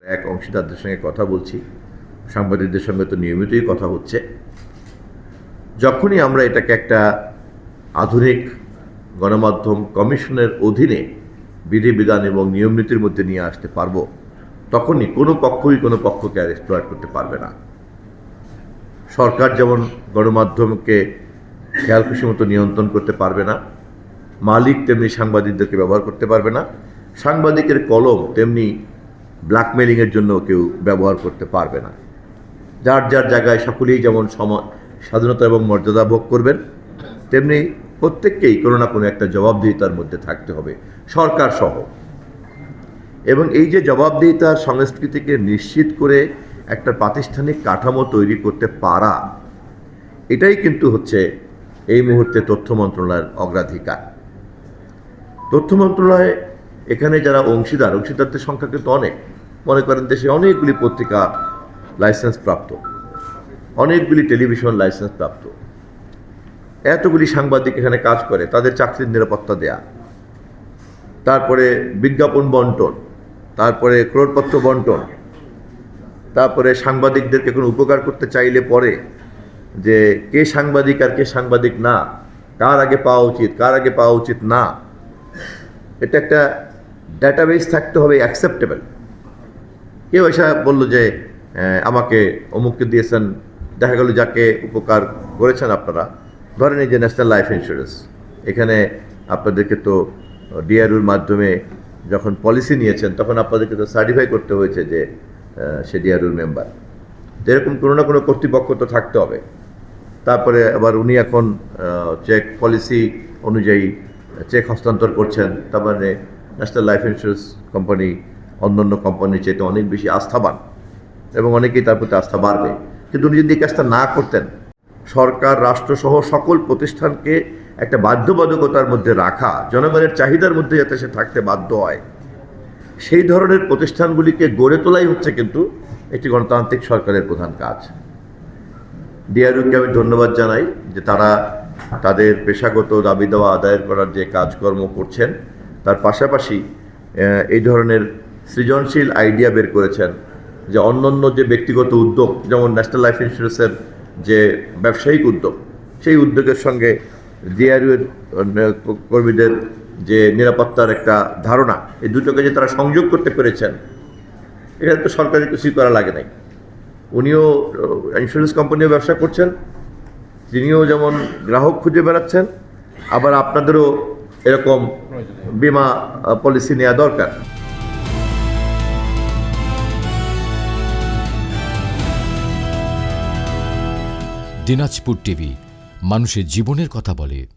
এক অংশীদারদের সঙ্গে কথা বলছি, সাংবাদিকদের সঙ্গে তো নিয়মিতই কথা হচ্ছে। যখনই আমরা এটাকে একটা আধুনিক গণমাধ্যম কমিশনের অধীনে বিধিবিধান এবং নিয়মনীতির মধ্যে নিয়ে আসতে পারবো, তখনই কোনো পক্ষই কোনো পক্ষকে আর এক্সপ্লয়েট করতে পারবে না। সরকার যেমন গণমাধ্যমকে খেয়াল খুশি মতো নিয়ন্ত্রণ করতে পারবে না, মালিক তেমনি সাংবাদিকদেরকে ব্যবহার করতে পারবে না, সাংবাদিকের কলম তেমনি ব্ল্যাকমেলিংয়ের জন্য কেউ ব্যবহার করতে পারবে না। যার যার জায়গায় সকলেই যেমন স্বাধীনতা এবং মর্যাদা ভোগ করবেন, তেমনি প্রত্যেককেই কোনো না কোনো একটা জবাবদিহিতার মধ্যে থাকতে হবে, সরকার সহ। এবং এই যে জবাবদিহিতার সংস্কৃতিকে নিশ্চিত করে একটা প্রাতিষ্ঠানিক কাঠামো তৈরি করতে পারা, এটাই কিন্তু হচ্ছে এই মুহূর্তে তথ্য মন্ত্রণালয়ের অগ্রাধিকার। তথ্য মন্ত্রণালয়ে এখানে যারা অংশীদারদের সংখ্যা কিন্তু অনেক। মনে করেন দেশে অনেকগুলি পত্রিকা লাইসেন্স প্রাপ্ত, অনেকগুলি টেলিভিশন লাইসেন্স প্রাপ্ত, এতগুলি সাংবাদিক এখানে কাজ করে, তাদের চাকরির নিরাপত্তা দেয়া, তারপরে বিজ্ঞাপন বন্টন, তারপরে ক্রোড়পত্র বন্টন, তারপরে সাংবাদিকদেরকে কোনো উপকার করতে চাইলে পরে যে কে সাংবাদিক আর কে সাংবাদিক না, কার আগে পাওয়া উচিত কার আগে পাওয়া উচিত না, এটা একটা ডাটাবেস থাকতে হবে অ্যাকসেপ্টেবল। কেউ এসে বললো যে আমাকে অমুককে দিয়েছেন, দেখা গেল যাকে উপকার করেছেন আপনারা, ধরেন এই যে ন্যাশনাল লাইফ ইন্স্যুরেন্স, এখানে আপনাদেরকে তো ডিআরইউর মাধ্যমে যখন পলিসি নিয়েছেন তখন আপনাদেরকে তো সার্টিফাই করতে হয়েছে যে সে ডিআরইউর মেম্বার। এরকম কোনো না কোনো কর্তৃপক্ষ তো থাকতে হবে। তারপরে আবার উনি এখন চেক পলিসি অনুযায়ী চেক হস্তান্তর করছেন, তার মানে ন্যাশনাল লাইফ ইন্স্যুরেন্স কোম্পানি অন্যান্য কোম্পানির চেয়ে অনেক বেশি আস্থাবান এবং অনেকেই তার প্রতি আস্থা বাড়বে। কিন্তু উনি যদি এই কাজটা না করতেন, সরকার রাষ্ট্রসহ সকল প্রতিষ্ঠানকে একটা বাধ্যবাধকতার মধ্যে রাখা, জনগণের চাহিদার মধ্যে যাতে সে থাকতে বাধ্য হয়, সেই ধরনের প্রতিষ্ঠানগুলিকে গড়ে তোলাই হচ্ছে কিন্তু একটি গণতান্ত্রিক সরকারের প্রধান কাজ। ডিআরইউকে আমি ধন্যবাদ জানাই যে তারা তাদের পেশাগত দাবি দেওয়া আদায়ের করার যে কাজকর্ম করছেন, তার পাশাপাশি এই ধরনের সৃজনশীল আইডিয়া বের করেছেন যে অন্যান্য যে ব্যক্তিগত উদ্যোগ, যেমন ন্যাশনাল লাইফ ইন্স্যুরেন্সের যে ব্যবসায়িক উদ্যোগ, সেই উদ্যোগের সঙ্গে ডিআরইউর কর্মীদের যে নিরাপত্তার একটা ধারণা, এই দুটোকে যে তারা সংযোগ করতে পেরেছেন, এখানে তো সরকারের কিছুই করা লাগে নাই। উনিও ইন্স্যুরেন্স কোম্পানিও ব্যবসা করছেন, তিনিও যেমন গ্রাহক খুঁজে বেড়াচ্ছেন, আবার আপনাদেরও এরকম বীমা পলিসি নেওয়া দরকার। দিনাজপুর টিভি, মানুষের জীবনের কথা বলে।